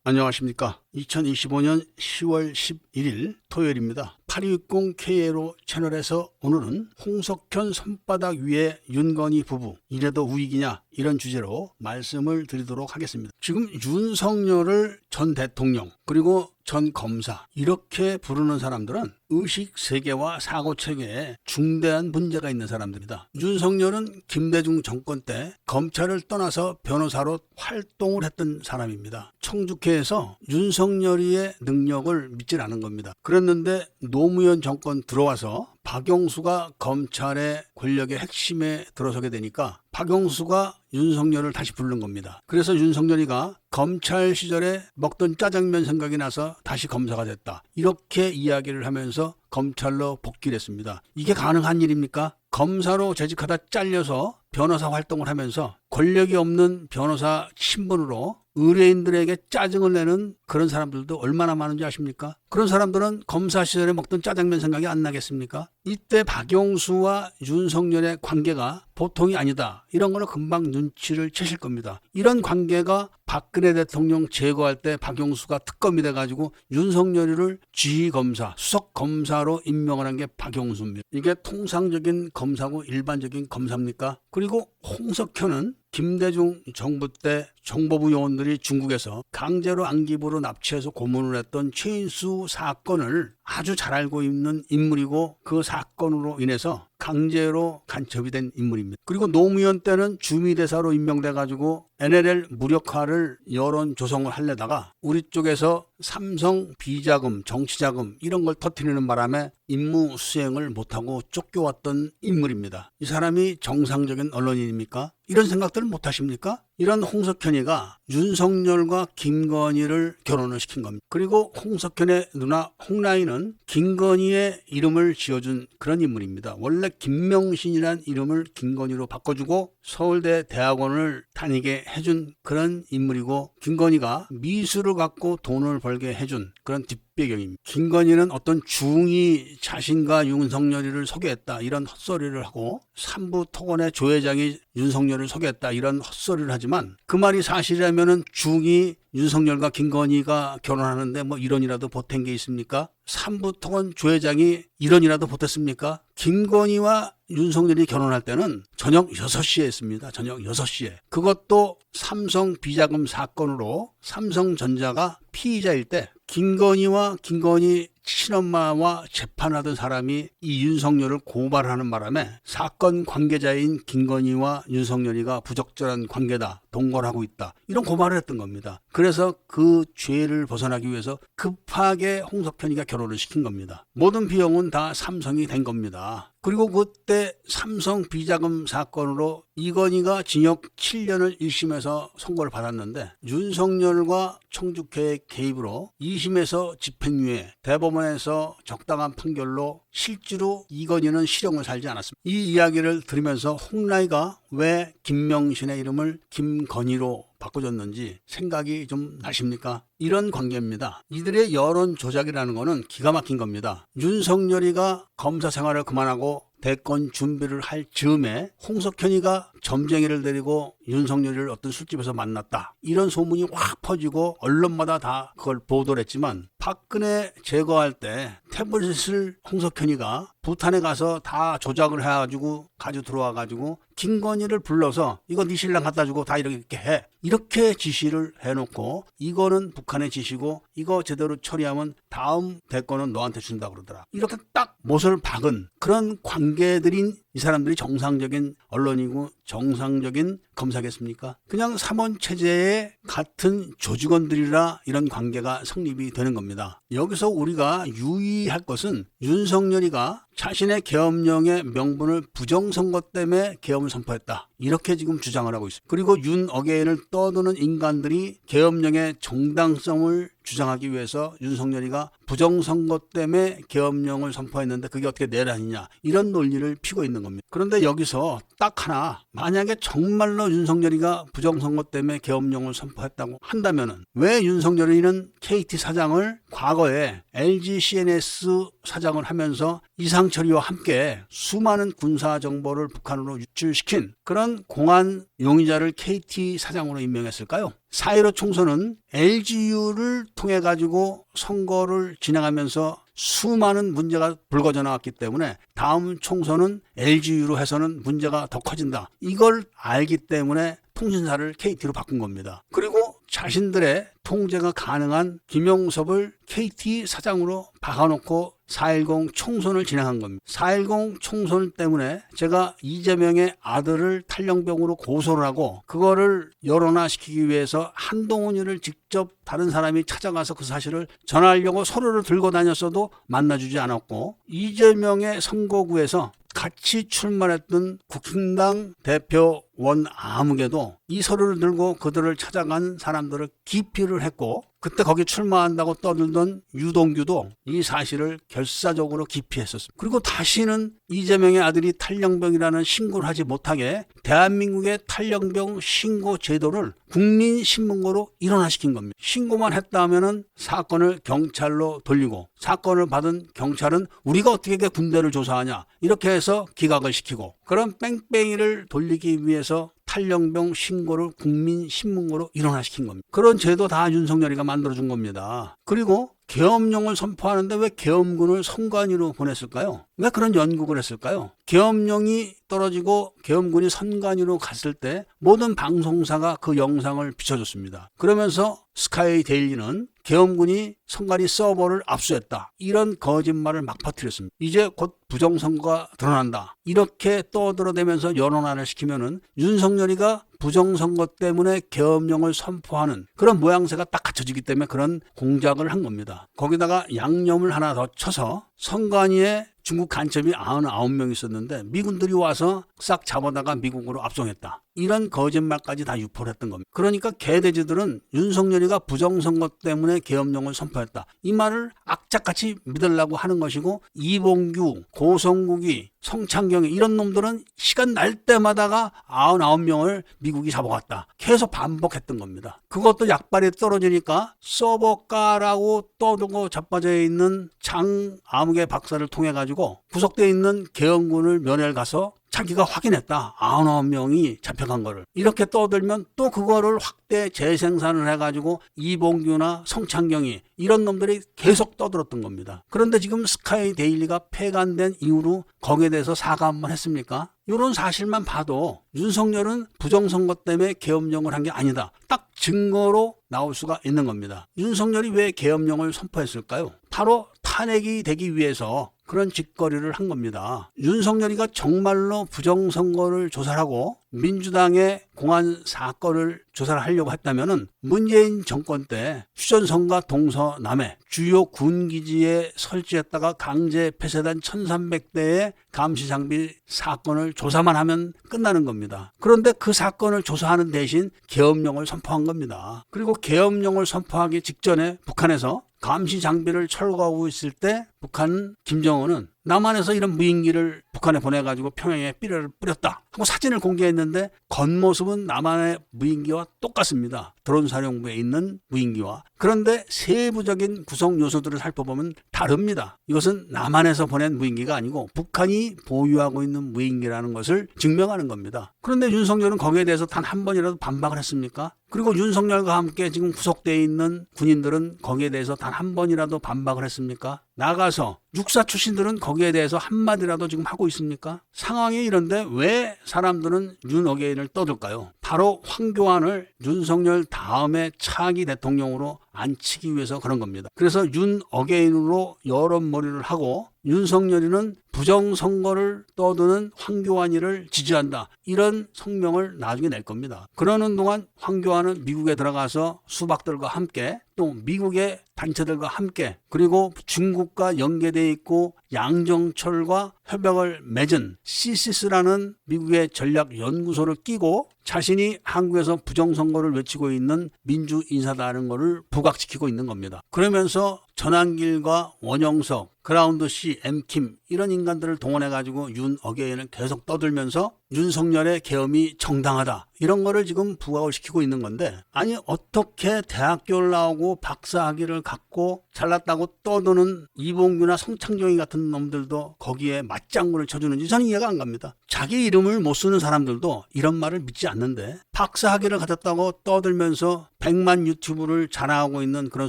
안녕하십니까. 2025년 10월 11일 토요일입니다. 8260KLO 채널에서 오늘은 홍석현 손바닥 위에 윤건희 부부 이래도 우익이냐 이런 주제로 말씀을 드리도록 하겠습니다. 지금 윤석열을 전 대통령 그리고 전 검사 이렇게 부르는 사람들은 의식 세계와 사고 체계에 중대한 문제가 있는 사람들이다. 윤석열은 김대중 정권 때 검찰을 떠나서 변호사로 활동을 했던 사람입니다. 청주회에서 윤석열이의 능력을 믿질 않은 겁니다. 그랬는데 노무현 정권 들어와서 박영수가 검찰의 권력의 핵심에 들어서게 되니까 박영수가 윤석열을 다시 부른 겁니다. 그래서 윤석열이가 검찰 시절에 먹던 짜장면 생각이 나서 다시 검사가 됐다. 이렇게 이야기를 하면서 검찰로 복귀를 했습니다. 이게 가능한 일입니까? 검사로 재직하다 잘려서 변호사 활동을 하면서 권력이 없는 변호사 신분으로 의뢰인들에게 짜증을 내는 그런 사람들도 얼마나 많은지 아십니까? 그런 사람들은 검사 시절에 먹던 짜장면 생각이 안 나겠습니까? 이때 박영수와 윤석열의 관계가 보통이 아니다. 이런 거는 금방 눈치를 채실 겁니다. 이런 관계가 박근혜 대통령 제거할 때 박영수가 특검이 돼가지고 윤석열이를 지휘검사, 수석검사로 임명을 한 게 박영수입니다. 이게 통상적인 검사고 일반적인 검사입니까? 그리고 홍석현은 김대중 정부 때 정보부 요원들이 중국에서 강제로 안기부로 납치해서 고문을 했던 최인수 사건을 아주 잘 알고 있는 인물이고 그 사건으로 인해서 강제로 간첩이 된 인물입니다. 그리고 노무현 때는 주미대사로 임명돼가지고 NLL 무력화를 여론 조성을 하려다가 우리 쪽에서 삼성 비자금, 정치자금 이런 걸 터뜨리는 바람에 임무 수행을 못하고 쫓겨왔던 인물입니다. 이 사람이 정상적인 언론인입니까? 이런 생각들을 못하십니까? 이런 홍석현이가 윤석열과 김건희를 결혼을 시킨 겁니다. 그리고 홍석현의 누나 홍라인은 김건희의 이름을 지어준 그런 인물입니다. 원래 김명신이라는 이름을 김건희로 바꿔주고 서울대 대학원을 다니게 해준 그런 인물이고 김건희가 미술을 갖고 돈을 벌게 해준 그런 뒷배경입니다. 김건희는 어떤 중이 자신과 윤석열이를 소개했다 이런 헛소리를 하고 삼부토건의 조 회장이 윤석열을 소개했다 이런 헛소리를 하지만 그 말이 사실이라면 중이 윤석열과 김건희가 결혼하는데 뭐 1원이라도 보탠 게 있습니까? 삼부토건 조 회장이 1원이라도 보탰습니까? 김건희와 윤석열이 결혼할 때는 저녁 6시에 했습니다. 저녁 6시에. 그것도 삼성 비자금 사건으로 삼성전자가 피의자일 때 김건희와 김건희 친엄마와 재판하던 사람이 이 윤석열을 고발하는 바람에 사건 관계자인 김건희와 윤석열이가 부적절한 관계다. 동거하고 있다. 이런 고발을 했던 겁니다. 그래서 그 죄를 벗어나기 위해서 급하게 홍석현이가 결혼을 시킨 겁니다. 모든 비용은 다 삼성이 된 겁니다. 그리고 그때 삼성 비자금 사건으로 이건희가 징역 7년을 1심에서 선고를 받았는데 윤석열과 청주회의 개입으로 2심에서 집행유예, 대법원에서 적당한 판결로 실제로 이건희는 실형을 살지 않았습니다. 이 이야기를 들으면서 홍라이가 왜 김명신의 이름을 김건희로 바꿔줬는지 생각이 좀 나십니까? 이런 관계입니다. 이들의 여론 조작이라는 거는 기가 막힌 겁니다. 윤석열이가 검사 생활을 그만하고 대권 준비를 할 즈음에 홍석현이가 점쟁이를 데리고 윤석열이를 어떤 술집에서 만났다. 이런 소문이 확 퍼지고 언론마다 다 그걸 보도를 했지만 박근혜 제거할 때 태블릿을 홍석현이가 부탄에 가서 다 조작을 해가지고 가지고 들어와가지고 김건희를 불러서 이거 네 신랑 갖다 주고 다 이렇게 해. 이렇게 지시를 해놓고 이거는 북한의 지시고 이거 제대로 처리하면 다음 대권은 너한테 준다 그러더라. 이렇게 딱 못을 박은 그런 관계들인 이 사람들이 정상적인 언론이고 정상적인 검사겠습니까? 그냥 삼원 체제의 같은 조직원들이라 이런 관계가 성립이 되는 겁니다. 여기서 우리가 유의할 것은 윤석열이가 자신의 계엄령의 명분을 부정선거 때문에 계엄을 선포했다. 이렇게 지금 주장을 하고 있습니다. 그리고 윤어게인을 떠드는 인간들이 계엄령의 정당성을 주장하기 위해서 윤석열이가 부정선거 때문에 계엄령을 선포했는데 그게 어떻게 내란이냐 이런 논리를 피고 있는 겁니다. 그런데 여기서 딱 하나 만약에 정말로 윤석열이가 부정선거 때문에 계엄령을 선포했다고 한다면 왜 윤석열이는 KT 사장을 과거에 LG CNS 사장을 하면서 이상철이와 함께 수많은 군사 정보를 북한으로 유출시킨 그런 공안 용의자를 KT 사장으로 임명했을까요? 4.15 총선은 LGU를 통해 가지고 선거를 진행하면서 수많은 문제가 불거져 나왔기 때문에 다음 총선은 LGU로 해서는 문제가 더 커진다. 이걸 알기 때문에 통신사를 KT로 바꾼 겁니다. 그리고 자신들의 통제가 가능한 김용섭을 KT 사장으로 박아놓고 4.10 총선을 진행한 겁니다. 4.10 총선 때문에 제가 이재명의 아들을 탈영병으로 고소를 하고 그거를 여론화시키기 위해서 한동훈이를 직접 다른 사람이 찾아가서 그 사실을 전하려고 서류를 들고 다녔어도 만나주지 않았고, 이재명의 선거구에서 같이 출마했던 국힘당 대표 원아무개도 이 서류를 들고 그들을 찾아간 사람들을 기피를 했고, 그때 거기 출마한다고 떠들던 유동규도 이 사실을 결사적으로 기피했었습니다. 그리고 다시는 이재명의 아들이 탈영병이라는 신고를 하지 못하게 대한민국의 탈영병 신고 제도를 국민신문고로 일원화시킨 겁니다. 신고만 했다 하면은 사건을 경찰로 돌리고, 사건을 받은 경찰은 우리가 어떻게 군대를 조사하냐 이렇게 해서 기각을 시키고, 그런 뺑뺑이를 돌리기 위해서 탈영병 신고를 국민신문고로 일원화시킨 겁니다. 그런 제도 다 윤석열이가 만들어준 겁니다. 그리고 계엄령을 선포하는데 왜 계엄군을 선관위로 보냈을까요? 왜 그런 연극을 했을까요? 계엄령이 떨어지고 계엄군이 선관위로 갔을 때 모든 방송사가 그 영상을 비춰줬습니다. 그러면서 스카이 데일리는 계엄군이 선관위 서버를 압수했다, 이런 거짓말을 막 퍼뜨렸습니다. 이제 곧 부정선거가 드러난다, 이렇게 떠들어대면서 여론화를 시키면은 윤석열이가 부정선거 때문에 계엄령을 선포하는 그런 모양새가 딱 갖춰지기 때문에 그런 공작을 한 겁니다. 거기다가 양념을 하나 더 쳐서 선관위에 중국 간첩이 99명 있었는데 미군들이 와서 싹 잡아다가 미국으로 압송했다, 이런 거짓말까지 다 유포를 했던 겁니다. 그러니까 개돼지들은 윤석열이가 부정선거 때문에 계엄령을 선포했다, 이 말을 악착같이 믿으려고 하는 것이고, 이봉규, 고성국이, 성창경이 이런 놈들은 시간 날 때마다가 99명을 미국이 잡아갔다 계속 반복했던 겁니다. 그것도 약발이 떨어지니까 서버가라고 떠들고 자빠져 있는 장아무개 박사를 통해 가지고 구속되어 있는 계엄군을 면회를 가서 자기가 확인했다, 99명이 잡혀간 거를. 이렇게 떠들면 또 그거를 확대 재생산을 해가지고 이봉규나 성창경이 이런 놈들이 계속 떠들었던 겁니다. 그런데 지금 스카이 데일리가 폐간된 이후로 거기에 대해서 사과 한번 했습니까? 이런 사실만 봐도 윤석열은 부정선거 때문에 계엄령을 한 게 아니다, 딱 증거로 나올 수가 있는 겁니다. 윤석열이 왜 계엄령을 선포했을까요? 바로 탄핵이 되기 위해서 그런 짓거리를 한 겁니다. 윤석열이가 정말로 부정선거를 조사를 하고 민주당의 공안 사건을 조사를 하려고 했다면은 문재인 정권 때 휴전선과 동서남해 주요 군기지에 설치했다가 강제 폐쇄된 1300대의 감시장비 사건을 조사만 하면 끝나는 겁니다. 그런데 그 사건을 조사하는 대신 계엄령을 선포한 겁니다. 그리고 계엄령을 선포하기 직전에 북한에서 감시 장비를 철거하고 있을 때 북한 김정은은 남한에서 이런 무인기를 북한에 보내가지고 평양에 삐레를 뿌렸다 하고 사진을 공개했는데 겉모습은 남한의 무인기와 똑같습니다. 드론사령부에 있는 무인기와. 그런데 세부적인 구성 요소들을 살펴보면 다릅니다. 이것은 남한에서 보낸 무인기가 아니고 북한이 보유하고 있는 무인기라는 것을 증명하는 겁니다. 그런데 윤석열은 거기에 대해서 단 한 번이라도 반박을 했습니까? 그리고 윤석열과 함께 지금 구속되어 있는 군인들은 거기에 대해서 단 한 번이라도 반박을 했습니까? 나가서 육사 출신들은 거기에 대해서 한마디라도 지금 하고 있습니까? 상황이 이런데 왜 사람들은 윤어게인을 떠들까요? 바로 황교안을 윤석열 다음에 차기 대통령으로 앉히기 위해서 그런 겁니다. 그래서 윤어게인으로 여론몰이를 하고 윤석열이는 부정선거를 떠드는 황교안이를 지지한다, 이런 성명을 나중에 낼 겁니다. 그러는 동안 황교안은 미국에 들어가서 수박들과 함께, 또 미국의 단체들과 함께, 그리고 중국과 연계되어 있고 양정철과 협약을 맺은 CSIS라는 미국의 전략연구소를 끼고 자신이 한국에서 부정선거를 외치고 있는 민주인사다라는 것을 부각시키고 있는 겁니다. 그러면서 전한길과 원영석, 그라운드 C, 엠킴 이런 인간들을 동원해가지고 윤 어게인을 계속 떠들면서 윤석열의 계엄이 정당하다 이런 거를 지금 부각을 시키고 있는 건데, 아니 어떻게 대학교를 나오고 박사학위를 갖고 잘났다고 떠드는 이봉규나 성창경이 같은 놈들도 거기에 맞장구를 쳐주는지 저는 이해가 안 갑니다. 자기 이름을 못 쓰는 사람들도 이런 말을 믿지 않는데 박사학위를 가졌다고 떠들면서 100만 유튜브를 자랑하고 있는 그런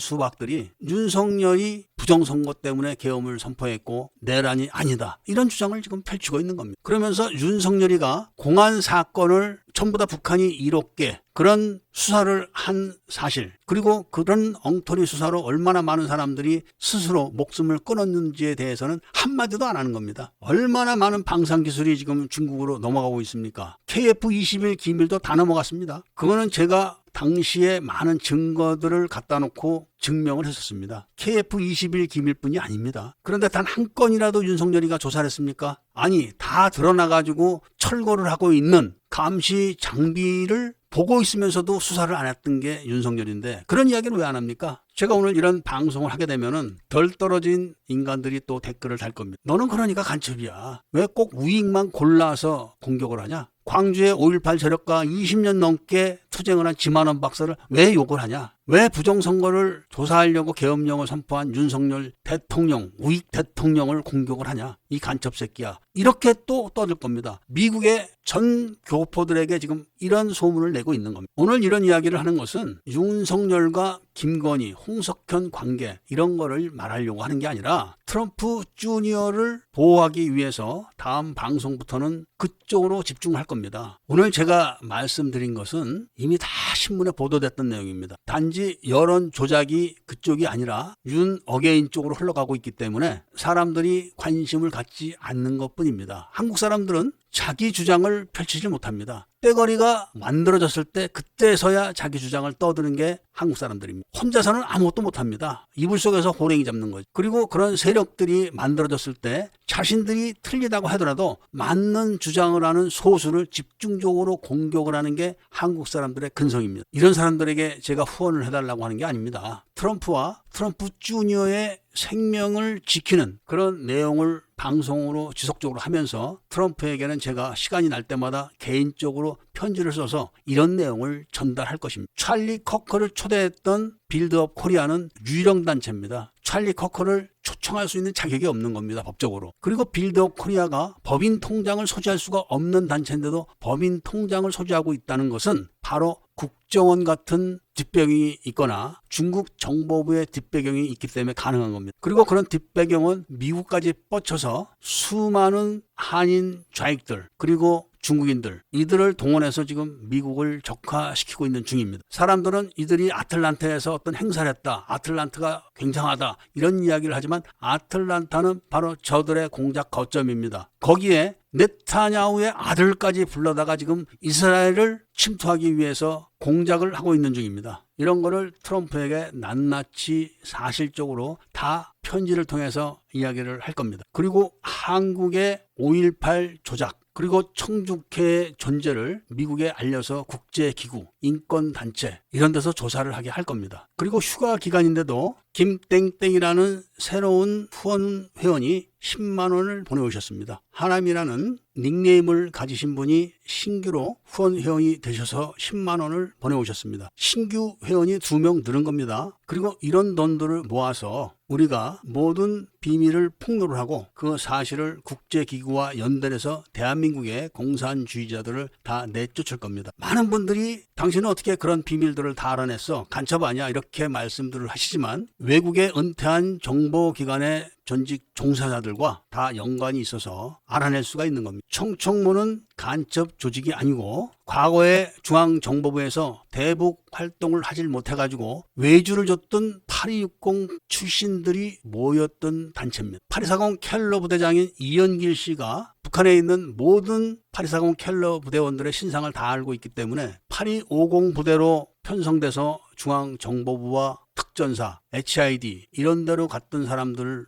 수박들이 윤석열이 부정선거 때문에 계엄을 선포했고 내란이 아니다 이런 주장을 지금 펼치고 있는 겁니다. 그러면서 윤석열이가 공안 사건을 전부 다 북한이 이롭게 그런 수사를 한 사실, 그리고 그런 엉터리 수사로 얼마나 많은 사람들이 스스로 목숨을 끊었는지에 대해서는 한마디도 안 하는 겁니다. 얼마나 많은 방산기술이 지금 중국으로 넘어가고 있습니까? KF-21 기밀도 다 넘어갔습니다. 그거는 제가 당시에 많은 증거들을 갖다 놓고 증명을 했었습니다. KF-21 기밀뿐이 아닙니다. 그런데 단 한 건이라도 윤석열이가 조사를 했습니까? 아니, 다 드러나가지고 철거를 하고 있는 감시 장비를 보고 있으면서도 수사를 안 했던 게 윤석열인데 그런 이야기는 왜 안 합니까? 제가 오늘 이런 방송을 하게 되면은 덜 떨어진 인간들이 또 댓글을 달 겁니다. 너는 그러니까 간첩이야. 왜 꼭 우익만 골라서 공격을 하냐? 광주의 5.18 세력과 20년 넘게 투쟁을 한 지만원 박사를 왜 욕을 하냐? 왜 부정선거를 조사하려고 계엄령을 선포한 윤석열 대통령, 우익 대통령을 공격을 하냐? 이 간첩 새끼야. 이렇게 또 떠들 겁니다. 미국의 전 교포들에게 지금 이런 소문을 내고 있는 겁니다. 오늘 이런 이야기를 하는 것은 윤석열과 김건희, 홍석현 관계 이런 거를 말하려고 하는 게 아니라 트럼프 주니어를 보호하기 위해서 다음 방송부터는 그쪽으로 집중할 겁니다. 오늘 제가 말씀드린 것은 이미 다 신문에 보도됐던 내용입니다. 단지 여론 조작이 그쪽이 아니라 윤 어게인 쪽으로 흘러가고 있기 때문에 사람들이 관심을 갖지 않는 것뿐입니다. 한국 사람들은 자기 주장을 펼치지 못합니다. 떼거리가 만들어졌을 때 그때서야 자기 주장을 떠드는 게 한국 사람들입니다. 혼자서는 아무것도 못합니다. 이불 속에서 호랭이 잡는 거죠. 그리고 그런 세력들이 만들어졌을 때 자신들이 틀리다고 하더라도 맞는 주장을 하는 소수를 집중적으로 공격을 하는 게 한국 사람들의 근성입니다. 이런 사람들에게 제가 후원을 해달라고 하는 게 아닙니다. 트럼프와 트럼프 주니어의 생명을 지키는 그런 내용을 방송으로 지속적으로 하면서 트럼프에게는 제가 시간이 날 때마다 개인적으로 편지를 써서 이런 내용을 전달할 것입니다. 찰리 커커를 초대했던 빌드업 코리아는 유령 단체입니다. 찰리 커커를 초청할 수 있는 자격이 없는 겁니다. 법적으로. 그리고 빌드업 코리아가 법인 통장을 소지할 수가 없는 단체인데도 법인 통장을 소지하고 있다는 것은 바로 국정원 같은 뒷배경이 있거나 중국 정보부의 뒷배경이 있기 때문에 가능한 겁니다. 그리고 그런 뒷배경은 미국까지 뻗쳐서 수많은 한인 좌익들 그리고 중국인들 이들을 동원해서 지금 미국을 적화시키고 있는 중입니다. 사람들은 이들이 아틀란타에서 어떤 행사를 했다. 아틀란타가 굉장하다. 이런 이야기를 하지만 아틀란타는 바로 저들의 공작 거점입니다. 거기에 네타냐후의 아들까지 불러다가 지금 이스라엘을 침투하기 위해서 공작을 하고 있는 중입니다. 이런 거를 트럼프에게 낱낱이 사실적으로 다 편지를 통해서 이야기를 할 겁니다. 그리고 한국의 5.18 조작 그리고 청주회의 존재를 미국에 알려서 국제기구, 인권단체 이런 데서 조사를 하게 할 겁니다. 그리고 휴가 기간인데도 김땡땡이라는 새로운 후원 회원이 10만 원을 보내오셨습니다. 하남이라는 닉네임을 가지신 분이 신규로 후원 회원이 되셔서 10만 원을 보내오셨습니다. 신규 회원이 2명 늘은 겁니다. 그리고 이런 돈들을 모아서 우리가 모든 비밀을 폭로를 하고 그 사실을 국제기구와 연대해서 대한민국의 공산주의자들을 다 내쫓을 겁니다. 많은 분들이 당신은 어떻게 그런 비밀들을 다 알아냈어? 간첩 아니야? 이렇게 말씀들을 하시지만 외국의 은퇴한 정보기관의 전직 종사자들과 다 연관이 있어서 알아낼 수가 있는 겁니다. 청청모는 간첩 조직이 아니고 과거에 중앙정보부에서 대북 활동을 하질 못해가지고 외주를 줬던 8260 출신들이 모였던 단체입니다. 8240 켈러 부대장인 이연길 씨가 북한에 있는 모든 8240 켈러 부대원들의 신상을 다 알고 있기 때문에 8250 부대로 편성돼서 중앙정보부와 특전사, HID 이런 데로 갔던 사람들을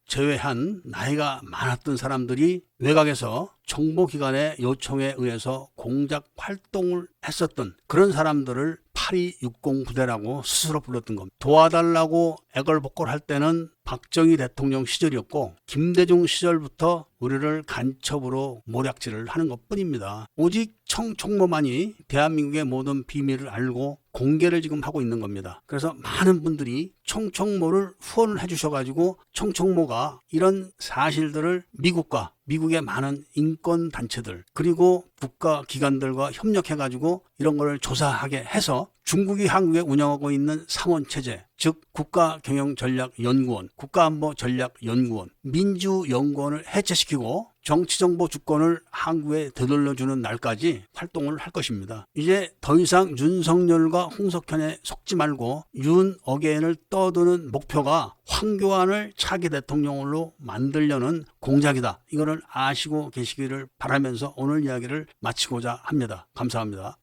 제외한 나이가 많았던 사람들이 외곽에서 정보기관의 요청에 의해서 공작 활동을 했었던 그런 사람들을 8260 부대라고 스스로 불렀던 겁니다. 도와달라고 애걸복걸할 때는 박정희 대통령 시절이었고 김대중 시절부터 우리를 간첩으로 모략질을 하는 것뿐입니다. 오직 청총모만이 대한민국의 모든 비밀을 알고 공개를 지금 하고 있는 겁니다. 그래서 많은 분들이 청총모를 후원을 해주셔가지고 청총모가 이런 사실들을 미국과 미국의 많은 인권단체들 그리고 국가기관들과 협력해가지고 이런 걸 조사하게 해서 중국이 한국에 운영하고 있는 상원체제, 즉 국가경영전략연구원, 국가안보전략연구원, 민주연구원을 해체시키고 정치정보 주권을 한국에 되돌려주는 날까지 활동을 할 것입니다. 이제 더 이상 윤석열과 홍석현에 속지 말고 윤 어게인을 떠드는 목표가 황교안을 차기 대통령으로 만들려는 공작이다. 이거를 아시고 계시기를 바라면서 오늘 이야기를 마치고자 합니다. 감사합니다.